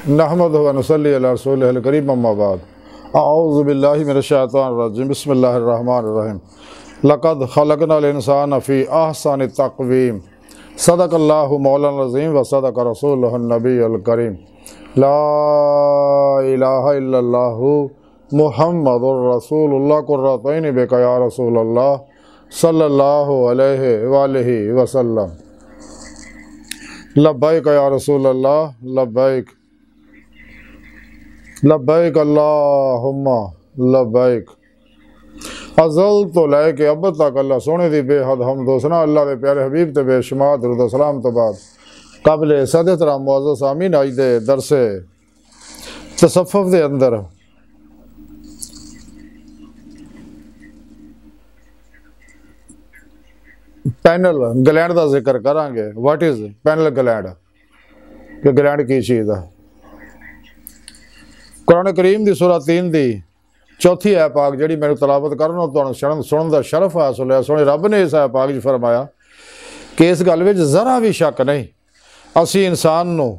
नहमदुहु व नसल्ली अला रसूलिहिल करीम अम्मा बाद अऊज़ु बिल्लाहि मिनश शैतानिर रजीम बिस्मिल्लाहिर रहमानिर रहीम लक़द खलक़नल इंसाना फ़ी अहसनि तक़वीम सदक़ल्लाहु मौलाना अज़ीम व सदक़ रसूलुहुन नबियुल करीम ला इलाहा इल्लल्लाहु मुहम्मदुर रसूलुल्लाह कुर्रतैनि बिका या रसूलल्लाह सल्लल्लाहु अलैहि वालिहि वसल्लम लब्बैक या रसूलल्लाह लब्बैक लब्बैक अल्लाहुम्मा लब्बैक अज़ल तो लैके अब तक अल्लाह सोने दी बेहद हम दोसना अल्लाह के प्यारे हबीब ते बेशुमार दुरूद सलाम तो बाद काबिल सदत राम मुअज़्ज़ज़ सामीन आज दे दरसे तसफ़्फ़ुफ़ दे अंदर पैनल ग्लैंड का जिक्र करांगे। व्हाट इज़ पैनल ग्लैंड कि ग्लैंड की चीज़ है। कुरान करीम की सूरह 3 की चौथी ऐ पाक जी मैं तलावत करना तो सुनने का शरफ हासिल है। सोने रब ने इस ऐ पाक च फरमाया कि इस गल में ज़रा भी शक नहीं असी इंसान नूं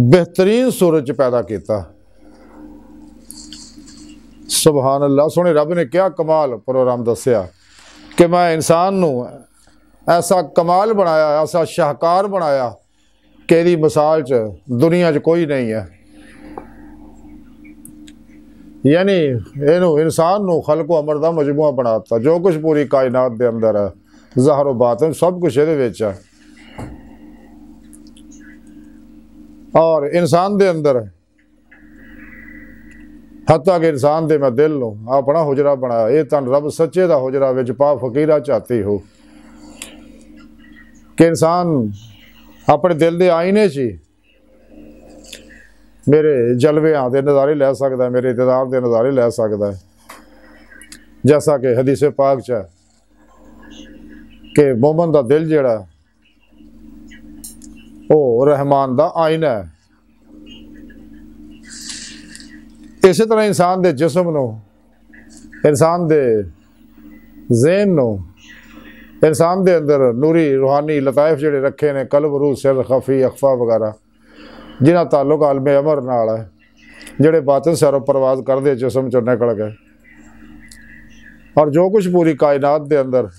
बेहतरीन सूरत च पैदा किया। सुभान अल्लाह। सोने रब ने क्या कमाल प्रोग्राम दसिया कि मैं इंसान नूं ऐसा कमाल बनाया, ऐसा शाहकार बनाया कि इहदी मिसाल च दुनिया च कोई नहीं है। यानी इनू इंसान नूं खल्को अमर दा मजमूआ बनाता। जो कुछ पूरी कायनात दे अंदर है ज़ाहिर बातिन सब कुछ इहदे विच है। और इंसान दे अंदर हत्ता कि इंसान दे मैं दिल नूं अपना हुजरा बनाया। ये तन रब सच्चे दा हुजरा विच पा फकीरा चाहती हो कि इंसान अपने दिल दे आईने च मेरे जलवियां दे नज़ारे लै सकता है, मेरे इतदार दे नज़ारे लै सकता है। जैसा कि हदीस पाक च है कि मोमन दा दिल जिहड़ा वो रहमान दा आईना है। इस तरह इंसान दे जिस्म नूं, इंसान दे ज़हन नूं, इंसान दे अंदर नूरी रूहानी लताइफ जिहड़े रखे ने कल्ब रूह सिर खफी अखफा वगैरह जिन्हां ताल्लुक आलमे अमर नाल है, जिहड़े बातिन सैरो परवाज करदे जिस्म चों निकल गए। और जो कुछ पूरी कायनात दे अंदर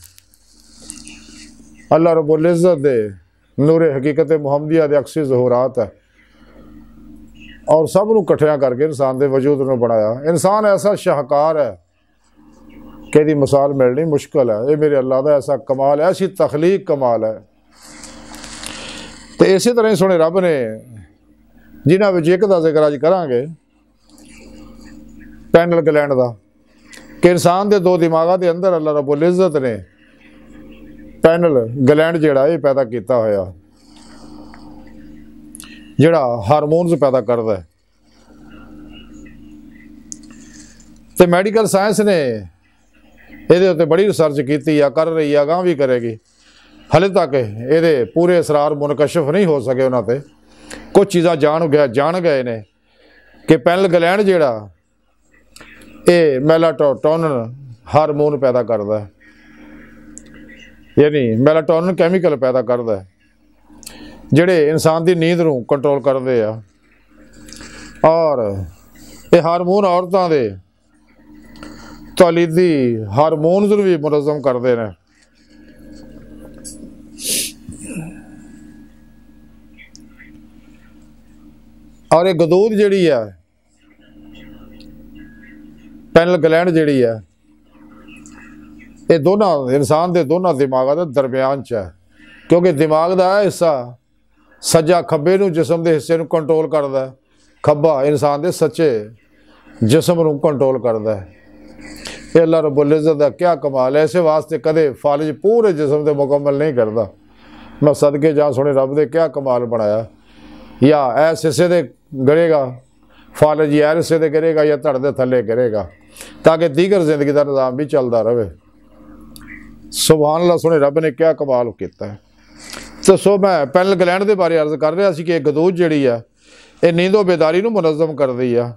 अल्लाह रब्बुल इज़्ज़त दे नूरे हकीकत मुहम्मदिया दे अक्सी ज़हूरात है और सब नूं इकट्ठियां करके इंसान दे वजूद नूं बनाया। इंसान ऐसा शाहकार है कि इहदी मिसाल मिलनी मुश्किल है। ये मेरे अल्लाह दा ऐसा कमाल है, ऐसी तखलीक कमाल है। तो इसी तरह ही सोने रब ने जिन्हां विच एक दा जिक्र अज करांगे पैनल ग्लैंड का कि इंसान दे दो दिमागां दे अंदर अल्लाह रब्बुल इज़्ज़त ने पैनल ग्लैंड जिहड़ा ये पैदा किया होया जिहड़ा हारमोन्स पैदा करता है। तो मैडिकल साइंस ने ये उत्ते बड़ी रिसर्च की या कर रही है, अगां भी करेगी। हले तक ये पूरे असरार मुनकशफ नहीं हो सके। उन्होंने कुछ चीज़ां जान गए ने कि पैनल ग्लैंड जिहड़ा ये मेलाटोनिन हारमोन पैदा करता है, यानी मेलाटोनिन कैमिकल पैदा करता है जिहड़े इंसान की नींद नूं कंट्रोल करते हैं। और ये हारमोन औरतों के तौलीदी हारमोन्स नूं भी मुनज़्ज़म करते हैं। और ये गदूद जिहड़ी है पैनल ग्लैंड जिहड़ी है ये दोनों इंसान के दोनों दिमागां दे दरम्यान च है, क्योंकि दिमाग का हिस्सा सज्जा खब्बे नूं जिस्म के हिस्से नूं कंट्रोल करता है, खब्बा इंसान के सच्चे जिस्म नूं कंट्रोल करता है। ये अल्लाह रब्बुल इज़्ज़त दा क्या कमाल है। इस वास्ते कदे फालिज पूरे जिस्म से मुकम्मल नहीं करता। मैं सदके जा सोने रब दे क्या कमाल बनाया। या ऐस हिस्से दे गिरेगा फालिज, या हिस्से दे गिरेगा या धड़ दे थले गिरेगा ताकि दीगर जिंदगी का निज़ाम भी चलता रहे। सुभान अल्लाह। सोने रब ने क्या कमाल किया है। तो सो मैं पैनल ग्लैंड के बारे अर्ज कर रहा सी कि गदूद जिहड़ी है ये नींदो बेदारी नूं मुनज़्ज़म करदी है।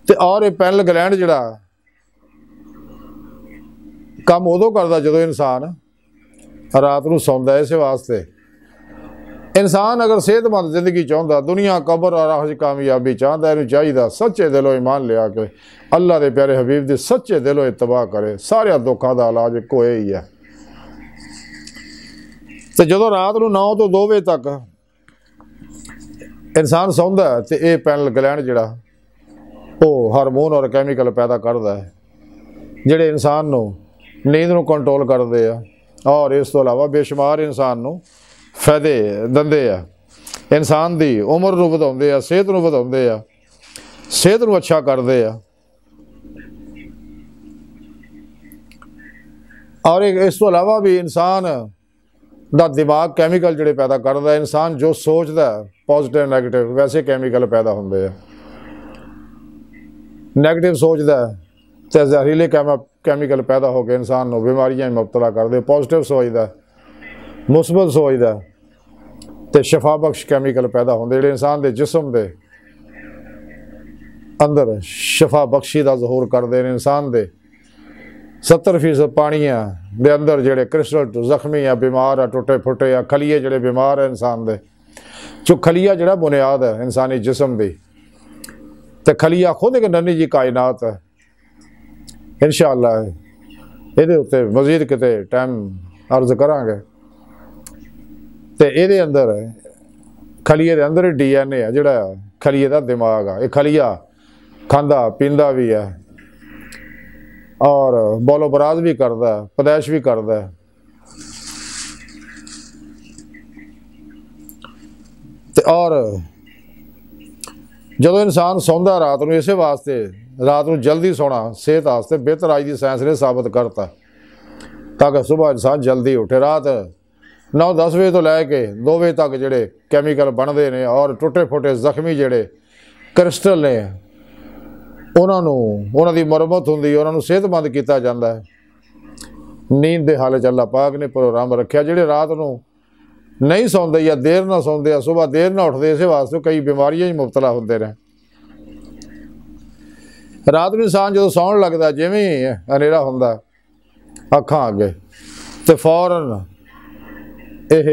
ते और ये पैनल ग्लैंड जिहड़ा काम उदों करदा जदों इंसान रात नूं सौंदा है। इस वास्ते इंसान अगर सेहतमंद जिंदगी चाहता, दुनिया कबर और आखिरत कामयाबी चाहता, इन्हूं चाहिए सच्चे दिलों ईमान लिया के अल्लाह के प्यारे हबीब की सच्चे दिलों इत्तबा करे। सारे दुखों का इलाज एको ही है। तो जो रात को 9 तो 2 बजे तक इंसान सौंदा है तो यह पैनल ग्लैंड जिहड़ा वो हारमोन और कैमिकल पैदा करता है जिहड़े इंसान नूं नींद नूं कंट्रोल करते हैं और इस तो अलावा बेशुमार इंसान नूं फायदे दिंदे आ। इंसान की उम्र नूं वधाउंदे आ, सेहत नूं वधाउंदे आ, सेहत नूं अच्छा करते आ। और इस तो अलावा भी इंसान दा दिमाग कैमिकल जिहड़े पैदा करता है। इंसान जो सोचता है पॉजिटिव नैगेटिव वैसे कैमिकल पैदा होंदे आ। नैगेटिव सोचता है तो जहरीले कैमिकल पैदा होकर इंसान को बीमारियां मुबतला कर दे। पॉजिटिव सोचता मुस्बत सोचता तो शफा बख्श कैमिकल पैदा होंदे जिहड़े इंसान के जिसम के अंदर शफा बख्शी का ज़हूर करते हैं। इंसान के 70% पानिया के अंदर जिहड़े क्रिस्टल जख्मी आ, बीमार आ, टुटे फुटे आ, खलीए जिहड़े बीमार है इंसान के, जो खलीआ जिहड़ा बुनियाद है इंसानी जिसम की, तो खलीआ खुद एक नन्ही जी कायनात है। इंशाअल्लाह ये उत्ते मजीद किते टाइम अर्ज करांगे। तो ये अंदर खलीए के अंदर DNA है जिहड़ा खलीए का दिमाग आ। ये खलीआ खांदा पींदा भी है और बौलो बराज भी करता है, पैदाइश भी करता है। और जो इंसान सौंदा रात को इस वास्ते रात को जल्दी सोना सेहत वास्ते बेहतर अज की साइंस ने साबित करता ताकि सुबह इंसान जल्दी उठे। रात 9-10 बजे तो लैके 2 बजे तक जोड़े कैमिकल बनते हैं और टुटे फुटे जख्मी जोड़े क्रिस्टल ने उन्होंने की मुरम्मत होंगी, उन्होंने सेहतमंद किया जाता है। नींद के हाल अल्लाह पाक ने प्रोग्राम रखा जोड़े रात को नहीं सौंदे या देर ना सौंदे, सुबह देर ना उठते, इस वास्ते कई बीमारियां ही मुबतला होते रहे। रात को इंसान जो सौन लगता जिमें ही हनेरा होंदा अखां अगे तो फौरन यह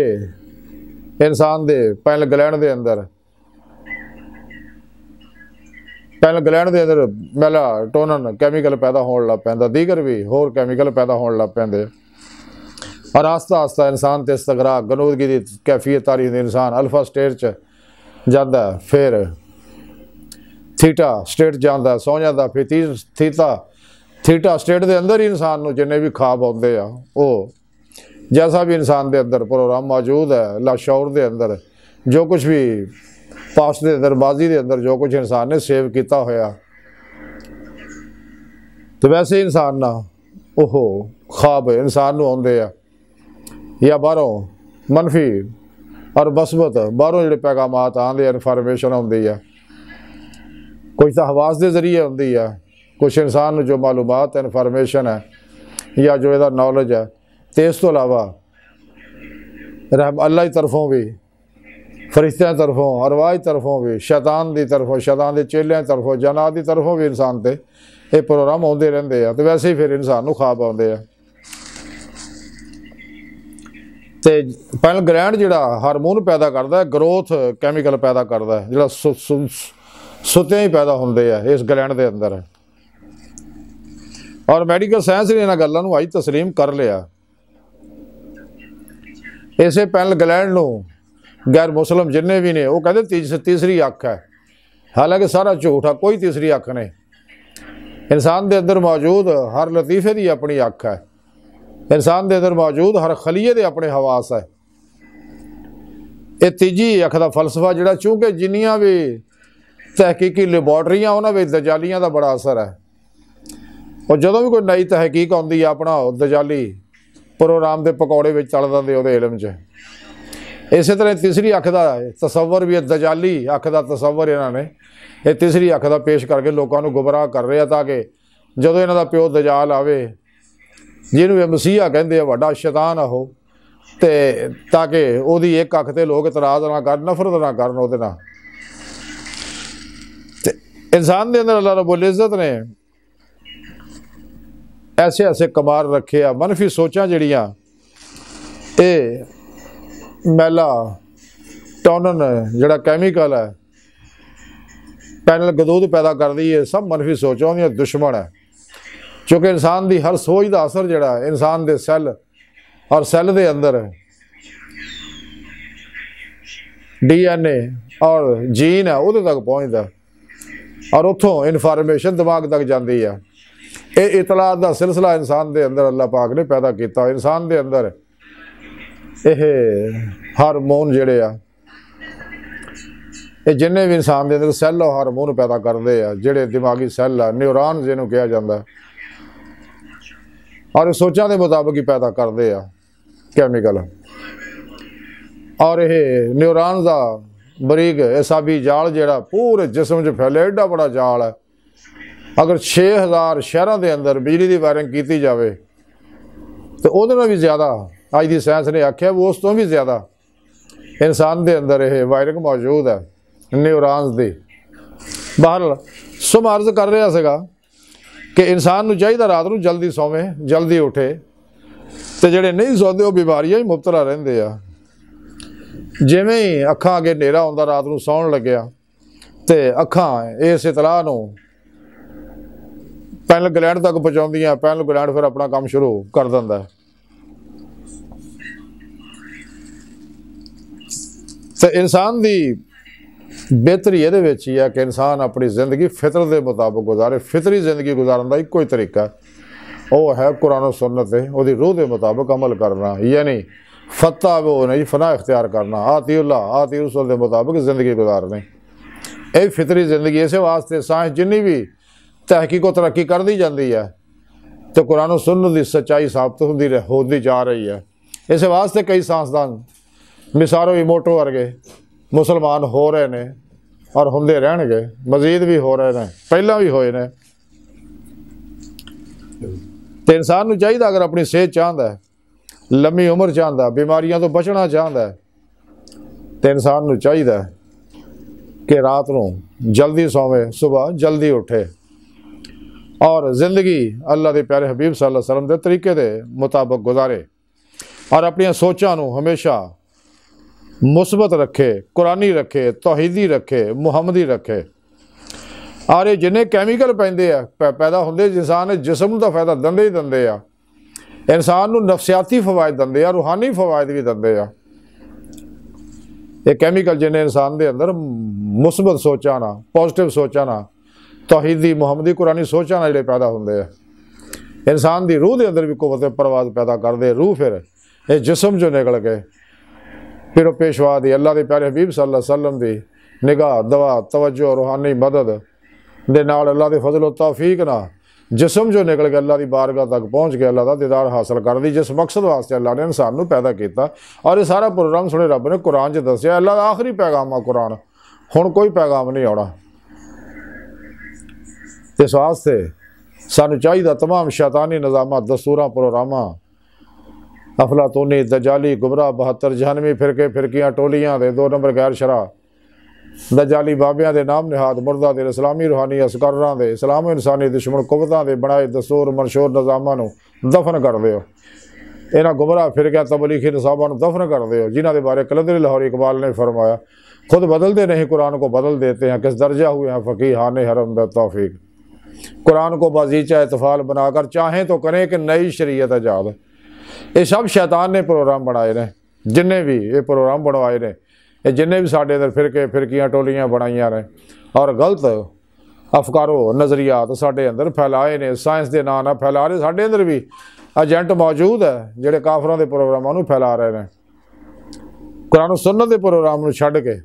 इंसान के पैनल ग्लैंड के अंदर मेलाटोनिन कैमिकल पैदा होने लग पैंदा, दीगर भी होर कैमिकल पैदा होने लग पैंदे और आस्ता आस्ता इंसान ते इस्तगराक गनूदगी की कैफियत तारी होंदी। इंसान अल्फा स्टेट च जाता, फिर थीटा स्टेट जाता, सौ जाता, फिर थीटा स्टेट के अंदर ही इंसान को जिन्ने भी ख्वाब आते हैं वो जैसा भी इंसान के अंदर प्रोग्राम मौजूद है लाशौर के अंदर, जो कुछ भी पास्ट के अंदर बाजी के अंदर जो कुछ इंसान ने सेव किया होया तो वैसे इंसान ना ओहो ख्वाब इंसान को आते हैं या बाहरों मनफी और बसबत बाहरों जो पैगाम आते इनफॉर्मेशन आती है। कुछ तो हवास के जरिए आती है, कुछ इंसान जो मालूमात इनफॉर्मेशन है या जो इसका नॉलेज है। तो इस तो अलावा रहम अल्लाह की तरफों भी, फरिश्तों की तरफों, अरवाह की तरफों भी, शैतान की तरफों, शैतान के चेलियां की तरफों, जनात की तरफों भी इंसान से ये प्रोग्राम आते रहते हैं। तो वैसे ही फिर इंसान को ख्वाब आते हैं। तो पैनल ग्लैंड जिहड़ा हारमोन पैदा करता है, ग्रोथ कैमिकल पैदा करता है, जिहड़ा सुत्तियां ही पैदा होंदे है इस ग्लैंड के अंदर। और मैडिकल साइंस ने इन्हां गल्लां नूं अज तस्लीम कर लिया। इसे पैनल ग्लैंड नूं गैर मुसलम जिन्ने भी ने वो कहते तीसरी अख है, हालांकि सारा झूठ है, कोई तीसरी अख नहीं। इंसान के अंदर मौजूद हर लतीफे की अपनी अख है, इंसान के अंदर मौजूद हर खलीए के अपने हवास है। ये तीजी अख का फलसफा जिहड़ा, चूँकि जिन्नियां भी तहकीकी लैबोरेटरियां उन्होंने दजालियां का बड़ा असर है। और जो भी कोई नई तहकीक आती है अपना दजाली प्रोग्राम के पकौड़े में तल देंगे वो इलम च। इस तरह तीसरी अख का तसव्वुर भी दजाली अख का तसव्वुर इन्होंने ये तीसरी अख का पेश करके लोगों को गुमराह कर रहे हैं ताकि जो इन्हों का प्यो दजाल आवे जिन्होंने मसीहा कहते वड्डा शैतान आहो तो ताकि वही एक अख से लोग इतराज़ ना कर नफरत ना करन उहदे नाल। इंसान के अंदर अल्लाह रब्बुल इज़्ज़त ने ऐसे ऐसे कमार रखे आ, मनफी सोचां जिहड़ियां ये मैला टॉनन जिहड़ा कैमिकल है पैनल गदूद पैदा करती है, सब मनफी सोचां उहदियां दुश्मन है। क्योंकि इंसान की हर सोच का असर जिहड़ा इंसान के सैल और सैल के अंदर DNA और जीन है उहदे तक पहुँचता और उत्थों इनफॉर्मेशन दिमाग तक जाती है। ये इतलात का सिलसिला इंसान के अंदर अल्लाह पाक ने पैदा किया। इंसान के अंदर यह हारमोन जिहड़े आ ये जिन्ने भी इंसान के अंदर सैल और हारमोन पैदा करते हैं, जिहड़े दिमागी सैल आ न्यूरॉन जिन्होंने कहा जाता है, और सोचां के मुताबिक ही पैदा करते हैं कैमिकल। और यह न्यूरॉन का बरीक एसाबी जाल जिहड़ा पूरे जिसम च फैले एडा बड़ा जाल है। अगर 6000 शहरों के अंदर बिजली की वायरिंग की जाए तो वो भी ज़्यादा अज की साइंस ने आख्या वो उस तो भी ज़्यादा इंसान के अंदर यह वायरिंग मौजूद है न्यूरॉन्स की। बहरहाल सो मैं अर्ज कर रहा सगा कि इंसान को चाहिए रात को जल्दी सोवे जल्दी उठे, तो जोड़े नहीं सौते वो बीमारियां ही मुबतला रहते हैं। जिमें ही अखां अगे नेरा आउंदा रात को सौण लग्या तो अखां इस इतलाह नूं पैनल ग्लैंड तक पहुँचाउंदियां, पैनल ग्लैंड फिर अपना काम शुरू कर दिंदा। तो इंसान की बेहतरी ये है कि इंसान अपनी जिंदगी फितरत के मुताबिक गुजारे। फितरी जिंदगी गुजारन का एको ही तरीका वो है कुरान और सुन्नत है रूह के मुताबिक अमल करना, यानी फत्ता वो नहीं फना इख्तियार करना, आतीउल्लाह आती रसूल के मुताबिक जिंदगी गुजारनी। यह फितरी जिंदगी इस वास्ते साइंस जिन्नी भी तहकीक व तरक्की करती जाती है तो कुरान और सुन्नत की सच्चाई साबित होती जा रही है। इस वास्ते कई साइंसदान मिसारो इमोटो वर्गे मुसलमान हो रहे हैं और होंदे रहणगे, मजीद भी हो रहे हैं, पहला भी होए ने। तो इंसान को चाहिए अगर अपनी सेहत चाहता है, लम्मी उम्र चाहता है, बीमारियों तो बचना चाहता है, तो इंसान को चाहिए कि रात को जल्दी सोवे सुबह जल्दी उठे और ज़िंदगी अल्लाह के प्यारे हबीब सल्लल्लाहु अलैहि वसल्लम के तरीके के मुताबिक गुजारे और अपन सोचां हमेशा मुस्बत रखे, कुरानी रखे, तौहीदी रखे, मुहम्मदी रखे। और ये जिन्हें कैमिकल पैदा होंदे इंसान जिसम का फायदा दंदे ही दंदे आ, इंसान को नफसियाती फवायद दंदे आ, रूहानी फवायद भी दंदे आ। ये कैमिकल जिन्हें इंसान के अंदर मुस्बत सोचा ना, पॉजिटिव सोचा ना, तौहीदी मुहम्मदी कुरानी सोचा ना जो पैदा होंदे आ, इंसान की रूह के अंदर भी कुव्वत परवाज पैदा करते। रूह फिर ये जिसम जो निकल के फिर पेशवा दी अल्लाह के प्यारे हबीब सल्लल्लाहु अलैहि वसल्लम की निगाह दवा तवज्जो रूहानी मदद दे नाल अल्लाह के फजल तौफीक ना जिसम जो निकल के अल्लाह की बारगाह तक पहुँच के अल्लाह का दीदार हासिल कर दी, जिस मकसद वास्ते अल्लाह ने इंसान को पैदा किया। और ये सारा प्रोग्राम सुने रब ने कुरान च दसिया। अल्लाह का आखिरी पैगाम आ कुरान, हुण कोई पैगाम नहीं आना। इस वास्ते सानू चाहिए तमाम शैतानी निज़ाम दस्तूर प्रोग्राम अफलातूनी दजाली गुमराह 72 जहनवी फिरके फिरकियाँ टोलियाँ दे 2 नंबर गैर शरा दजाली बाबियां दे नाम निहाद मुर्दा दे इस्लामी रूहानी असकरां दे इस्लाम इंसानी दुश्मन कुवतां दे बनाए दस्तूर मनशूर निज़ामां नूं दफन कर दिओ। इन्हां गुमराह फिरकियां तबलीगी निसाबां नूं दफन कर दिओ जिन्हां दे बारे कलंदरी लाहौरी इकबाल ने फरमाया, खुद बदलते नहीं कुरान को बदल देते हैं, किस दर्जा हुए हैं फ़कीहान हरम ब तौफीक। कुरान को बाजीचा इतफाल बनाकर चाहें तो करें कि नई शरीयत आजाद। ये सब शैतान ने प्रोग्राम बनाए ने, जिन्हें भी ये प्रोग्राम बनवाए ने, ये जिन्हें भी साढ़े अंदर फिरके फिरकियाँ टोलियाँ बनाइया ने और गलत अफकारो नज़रियात साढ़े अंदर फैलाए ने, साइंस के नाम फैला रहे। साढ़े अंदर भी एजेंट मौजूद है जोड़े काफरां के प्रोग्रामों को फैला रहे हैं। कुरान सुन्नत के प्रोग्राम को छड्ड के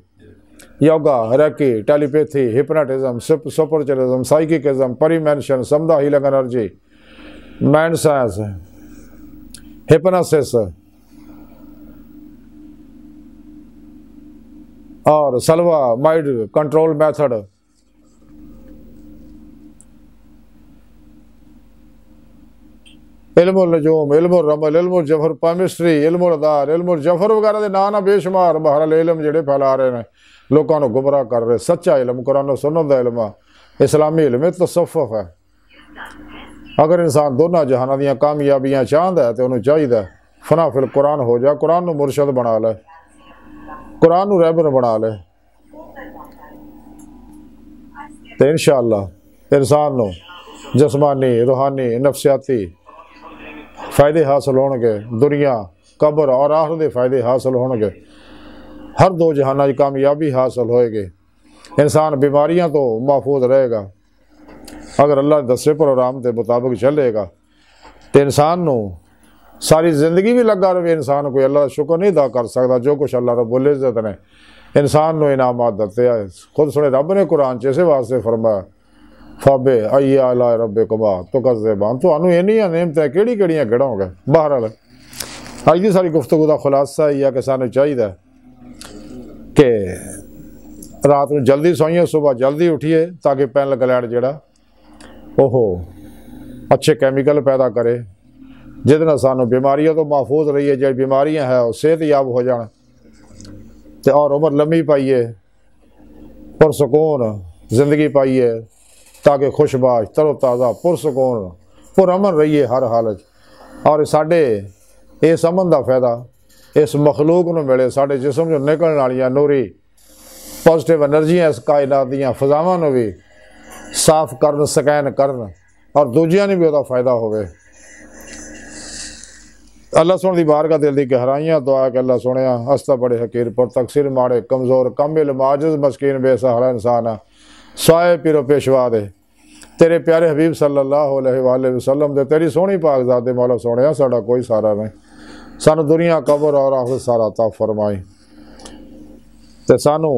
yoga reiki telepathy hypnotism spiritualism psychicism परिमेंशन समदा healing energy mind science hypnosis और सलवा माइंड कंट्रोल मेथड इल्मुल नजूम इल्मुल रमल इल्मुल जफर केमिस्ट्री इल्मुल अदार इल्मुल जफर वगैरह के नाम बेशुमार बहरहाल इल्म जिहड़े फैला रहे हैं, लोगों को गुमराह कर रहे। सच्चा इल्म कुरान सुन्नत दा इल्म इस्लामी इल्म तसव्वुफ है। अगर इंसान दोनों जहाना दियां कामयाबियां चाहता है तो उन्हें चाहिए फना फिल कुरान हो जाए, कुरान को मुर्शद बना ले। कुरान नूं रहबर बना ले तो इंशाअल्लाह इंसान नूं जिस्मानी रूहानी नफसियाती फ़ायदे हासिल होणगे, दुनिया कब्र और आखिरत के फ़ायदे हासिल होणगे, हर दो जहाना की कामयाबी हासिल होएगी। इंसान बीमारियां तो महफूज रहेगा अगर अल्लाह के दसे प्रोग्राम के मुताबिक चलेगा। तो इंसान नूं सारी जिंदगी भी लगा रहे, इंसान कोई अल्लाह का शुक्र नहीं अदा कर सकता जो कुछ अल्लाह रब्बुल इज़्ज़त ने इंसान नूं इनामात दिते है। खुद सुने रब ने कुरान च इस वास्ते फरमाया फाबे अय्या अला रब्बे कुमा तो कज़्ज़बान, तुहानूं इन्नियां नेमतां किहड़ी किहड़ियां गिणाओगे। बहरहाल अज की सारी गुफ्तगू का खुलासा यह है कि सानूं चाहिए कि रात को जल्दी सोइए, सुबह जल्दी उठिए ताकि पैनल ग्लैंड जिहड़ा ओह अच्छे कैमिकल पैदा करे जिहदे नाल सानूं बीमारियों तो महफूज रहीए, जो बीमारियां है सेहतयाब हो जाण ते और उम्र लम्मी पाइए पुरसकून जिंदगी पाइए ताकि खुशबाश तरोताज़ा पुरसकून पुरअमन रहिए हर हालत। और साढ़े इस अमन का फायदा इस मखलूक नूं मिले, साढ़े जिसम चों निकलण वालियां नूरी पॉजिटिव एनर्जियां इस कायनात दीयां फिजावां नूं भी साफ करन स्कैन करन और दूजियां नूं भी उहदा फायदा होवे। अल्लाह सोने की बारगाह दिल की गहराइयां दुआ कि अल्लाह सोने हस्ता बड़े हकीर पर तकसीर माड़े कमज़ोर कमिल माजिज़ मस्कीन बेसहारा इंसान है स्वाए पिरो पेशवा दे तेरे प्यारे हबीब सल्लल्लाहु अलैहि वसल्लम दे तेरी सोहनी पाक ज़ात दे मौला सोने साडा कोई सारा नहीं, सानू दुनिया कबर और आखिरत सारा अता फरमाई ते सानू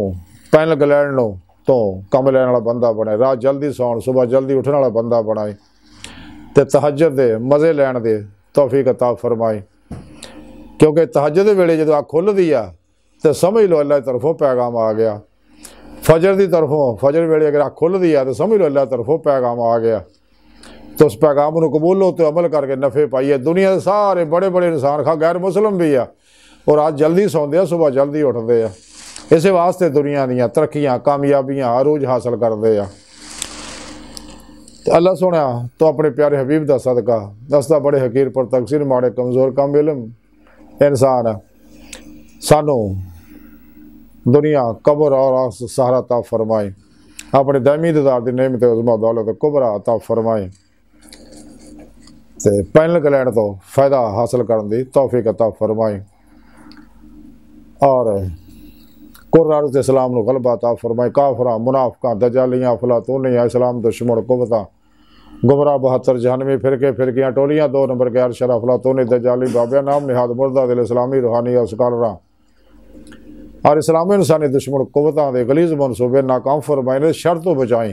पैनल ग्लैंड तो कम लैण वाला बंदा बनाए, रात जल्दी सौण सुबह जल्दी उठण वाला बंदा बनाए ते तहज्जुद दे मज़े लैण दे तौफीक अता फरमाई। क्योंकि तहज्जुद वेले जो अख खुलदी आ तो समझ लो अल्लाह की तरफों पैगाम आ गया, फजर की तरफों फजर वेले अगर अख खुलदी आ तो समझ लो अल्लाह की तरफों पैगाम आ गया। तो उस पैगाम को कबूलो तो अमल करके नफ़े पाइए। दुनिया के सारे बड़े बड़े इंसान खा गैर मुसलम भी आ और आज जल्दी सौंदे आ सुबह जल्दी उठते आ, इस वास्ते दुनिया दीयां तरक्कियां कामयाबियां अरूज हासिल करते आ। अल्लाह सोना तो अपने प्यारे हबीब का सदका दसदा बड़े हकीर पर तकसीर माड़े कमज़ोर कम इलम इंसान सानू दुनिया कबर और सहारा अता फरमाए, अपने दायमी दीदार की नेमत उज़मा दौलत कुबरा अता फरमाए ते पैनल ग्लैंड तो फायदा हासिल करने की तौफीक अता फरमाए और कुर्र इस्लाम को गलबा अता फरमाए। काफरा मुनाफिकां दजालियां अफलातूनियां इस्लाम दुश्मन कुव्वतां गुमराह 72 जहनमी फिरके फिरकियां टोलियां 2 नंबर गैर शरफ अफलातूनी दजाली बाबिया नाम निहाद मुर्दा दिल इस्लामी रूहानी और स्कॉलरां और इस्लामी इंसानी दुश्मन कुव्वतां दे गलीज़ मनसूबे नाकाम फरमाए शर तो बचाई,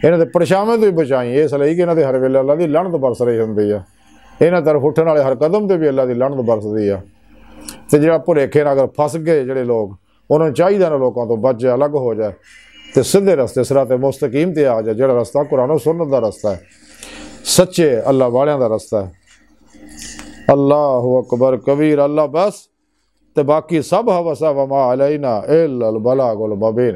इन्हां दे परछावें तो भी बचाई, इस लई कि इन्हां दे हर वेले अल्लाह दी लानत बरस रही हुंदी आ, इन्हां तरफ उठण वाले हर कदम ते भी अल्लाह दी लानत बरसदी आ। ते जिहड़ा भुलेखे नाल अगर फस गए जिहड़े लोग उन्होंने चाहिए ना लोगों तो बच जाए अलग हो जाए तो सीधे रस्ते सिराते मुस्तकीम ते आ जाए, जिहड़ा रस्ता कुरान और सुन्नत दा रस्ता है, सच्चे अल्लाह वालियां दा रस्ता है। अल्लाहु अकबर कबीर अल्लाह बस ते बाकी सब हवसा वमा अलैना इल्लल बलागुल मुबीन।